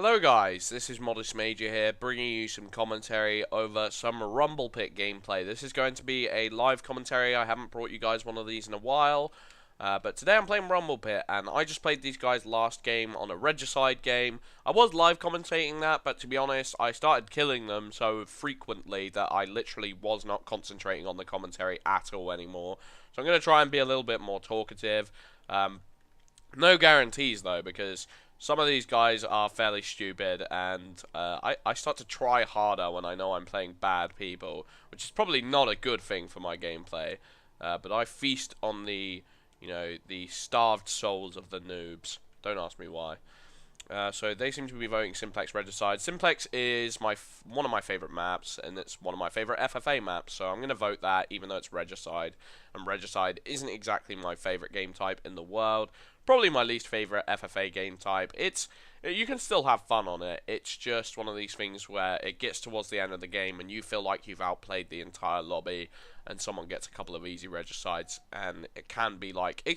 Hello guys, this is Modest Major here, bringing you some commentary over some Rumble Pit gameplay. This is going to be a live commentary. I haven't brought you guys one of these in a while, but today I'm playing Rumble Pit, and I just played these guys last game on a Regicide game. I was live commentating that, but to be honest, I started killing them so frequently that I literally was not concentrating on the commentary at all anymore. So I'm going to try and be a little bit more talkative. No guarantees though, because some of these guys are fairly stupid, and I start to try harder when I know I'm playing bad people, which is probably not a good thing for my gameplay. But I feast on the starved souls of the noobs. Don't ask me why. So they seem to be voting Simplex Regicide. Simplex is one of my favorite maps, and it's one of my favorite FFA maps, so I'm going to vote that even though it's Regicide. And Regicide isn't exactly my favorite game type in the world. Probably my least favorite FFA game type. You can still have fun on it. It's just one of these things where it gets towards the end of the game and you feel like you've outplayed the entire lobby and someone gets a couple of easy Regicides, and it can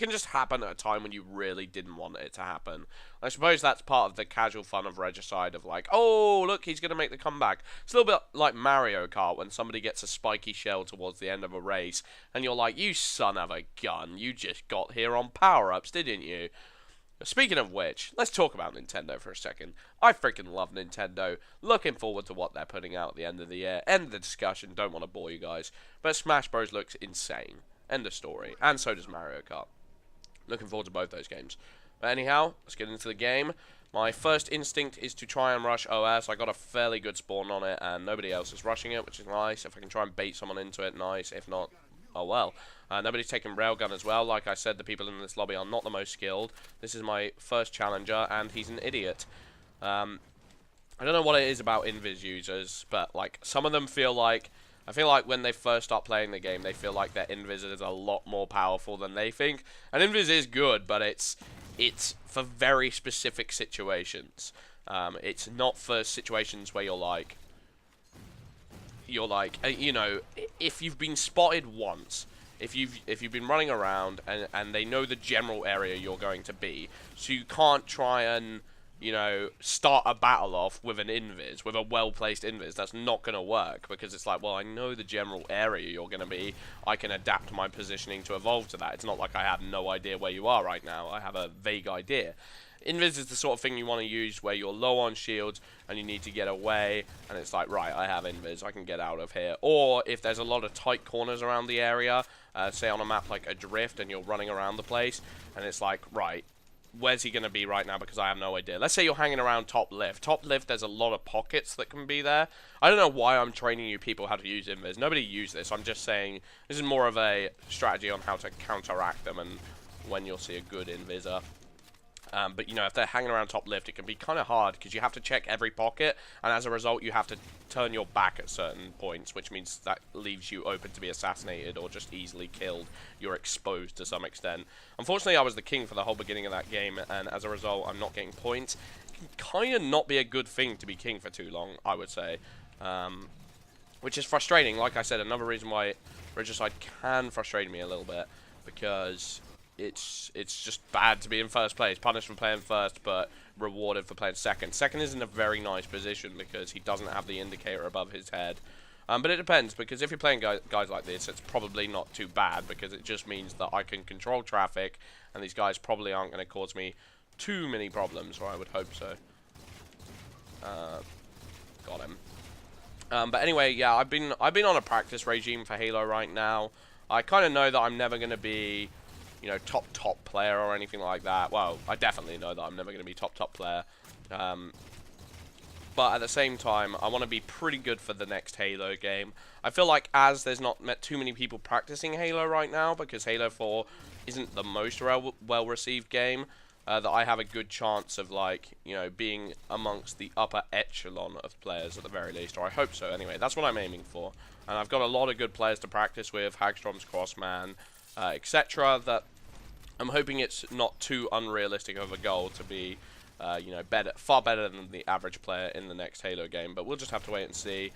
just happen at a time when you really didn't want it to happen. I suppose that's part of the casual fun of Regicide, of like, oh, look, he's going to make the comeback. It's a little bit like Mario Kart when somebody gets a spiky shell towards the end of a race, and you're like, you son of a gun, you just got here on power-ups, didn't you? Speaking of which, let's talk about Nintendo for a second. I freaking love Nintendo. Looking forward to what they're putting out at the end of the year. End of the discussion. Don't want to bore you guys. But Smash Bros. Looks insane. End of story. And so does Mario Kart. Looking forward to both those games. But anyhow, let's get into the game. My first instinct is to try and rush OS. I got a fairly good spawn on it, and nobody else is rushing it, which is nice. If I can try and bait someone into it, nice. If not, oh well. Nobody's taking Railgun as well. Like I said, the people in this lobby are not the most skilled. This is my first challenger, and he's an idiot. I don't know what it is about Invis users, but like some of them I feel like when they first start playing the game, they feel like their Invis is a lot more powerful than they think. And Invis is good, but it's for very specific situations. It's not for situations where you know, if you've been spotted once, if you've been running around and they know the general area you're going to be, so you can't try and, you know, start a battle off with an invis, with a well-placed invis. That's not going to work, because it's like, well, I know the general area you're going to be. I can adapt my positioning to evolve to that. It's not like I have no idea where you are right now. I have a vague idea. Invis is the sort of thing you want to use where you're low on shields and you need to get away, and it's like, right, I have Invis, I can get out of here. Or if there's a lot of tight corners around the area, say on a map like Adrift, and you're running around the place, and it's like, right, where's he going to be right now, because I have no idea. Let's say you're hanging around top left. Top left, there's a lot of pockets that can be there. I don't know why I'm training you people how to use Invis. Nobody used this. I'm just saying this is more of a strategy on how to counteract them and when you'll see a good Inviser. But, you know, if they're hanging around top left, it can be kind of hard, because you have to check every pocket, and as a result, you have to turn your back at certain points, which means that leaves you open to be assassinated or just easily killed. You're exposed to some extent. Unfortunately, I was the king for the whole beginning of that game, and as a result, I'm not getting points. It can kind of not be a good thing to be king for too long, I would say. Which is frustrating. Like I said, another reason why Regicide can frustrate me a little bit, because it's just bad to be in first place. Punished for playing first, but rewarded for playing second. Second is in a very nice position because he doesn't have the indicator above his head. But it depends, because if you're playing guys like this, it's probably not too bad, because it just means that I can control traffic, and these guys probably aren't going to cause me too many problems, or I would hope so. Got him. But anyway, yeah, I've been on a practice regime for Halo right now. I kind of know that I'm never going to be, you know, top player or anything like that. Well, I definitely know that I'm never going to be top player. But at the same time, I want to be pretty good for the next Halo game. I feel like as there's not too many people practicing Halo right now, because Halo 4 isn't the most well-received game, that I have a good chance of, like, you know, being amongst the upper echelon of players at the very least, or I hope so anyway. That's what I'm aiming for. And I've got a lot of good players to practice with, Hagstrom's Crossman, etc., that I'm hoping it's not too unrealistic of a goal to be, you know, far better than the average player in the next Halo game. But we'll just have to wait and see.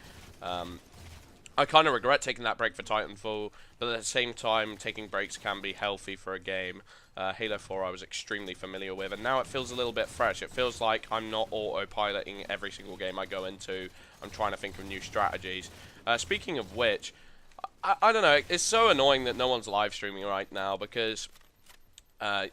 I kind of regret taking that break for Titanfall, but at the same time, taking breaks can be healthy for a game. Halo 4 I was extremely familiar with, and now it feels a little bit fresh. It feels like I'm not autopiloting every single game I go into. I'm trying to think of new strategies. Speaking of which, I don't know, it's so annoying that no one's live streaming right now because,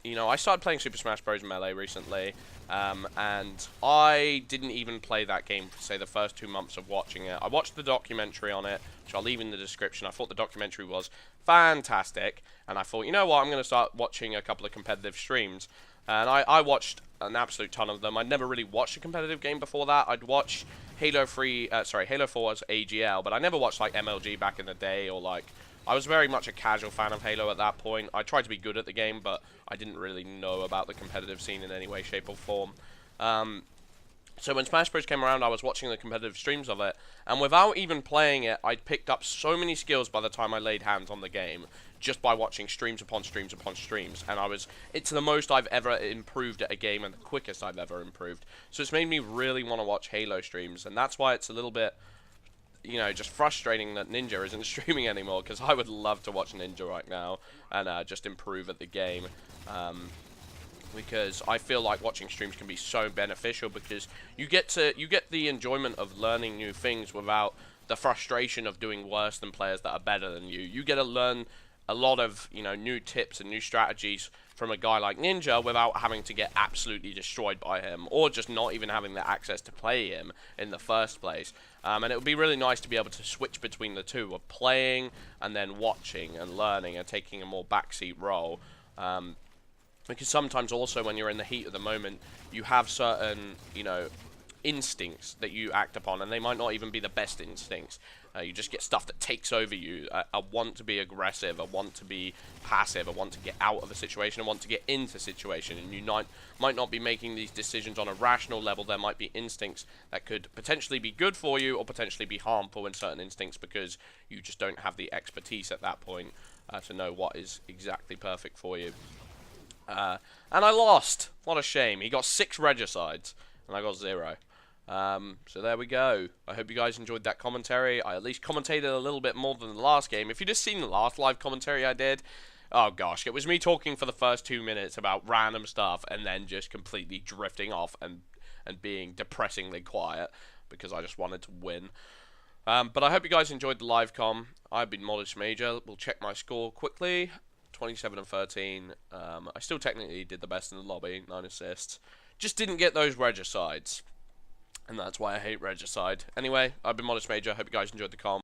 you know, I started playing Super Smash Bros. Melee recently, and I didn't even play that game for, say, the first 2 months of watching it. I watched the documentary on it, which I'll leave in the description. I thought the documentary was fantastic, and I thought, you know what, I'm going to start watching a couple of competitive streams. And I watched an absolute ton of them. I'd never really watched a competitive game before that. I'd watch Halo 4's AGL, but I never watched, like, MLG back in the day, or, like, I was very much a casual fan of Halo at that point. I tried to be good at the game, but I didn't really know about the competitive scene in any way, shape, or form. So when Smash Bros came around, I was watching the competitive streams of it, and without even playing it, I'd picked up so many skills by the time I laid hands on the game, just by watching streams upon streams upon streams, and it's the most I've ever improved at a game, and the quickest I've ever improved. So it's made me really want to watch Halo streams, and that's why it's a little bit, you know, just frustrating that Ninja isn't streaming anymore, because I would love to watch Ninja right now, and just improve at the game. Because I feel like watching streams can be so beneficial, because you get the enjoyment of learning new things without the frustration of doing worse than players that are better than you. You get to learn a lot of, you know, new tips and new strategies from a guy like Ninja without having to get absolutely destroyed by him, or just not even having the access to play him in the first place. And it would be really nice to be able to switch between the two, of playing and then watching and learning and taking a more backseat role. Because sometimes also when you're in the heat of the moment, you have certain, you know, instincts that you act upon, and they might not even be the best instincts. You just get stuff that takes over you. A want to be aggressive, a want to be passive, a want to get out of a situation, a want to get into a situation, and you might not be making these decisions on a rational level. There might be instincts that could potentially be good for you, or potentially be harmful in certain instincts, because you just don't have the expertise at that point to know what is exactly perfect for you. And I lost. What a shame. He got 6 Regicides, and I got 0. So there we go. I hope you guys enjoyed that commentary. I at least commentated a little bit more than the last game. If you'd just seen the last live commentary I did, oh gosh, it was me talking for the first 2 minutes about random stuff, and then just completely drifting off and being depressingly quiet, because I just wanted to win. But I hope you guys enjoyed the live com. I've been Modest Major. We'll check my score quickly. 27 and 13. I still technically did the best in the lobby, 9 assists. Just didn't get those Regicides, and that's why I hate Regicide. Anyway, I've been Modest Major. Hope you guys enjoyed the com.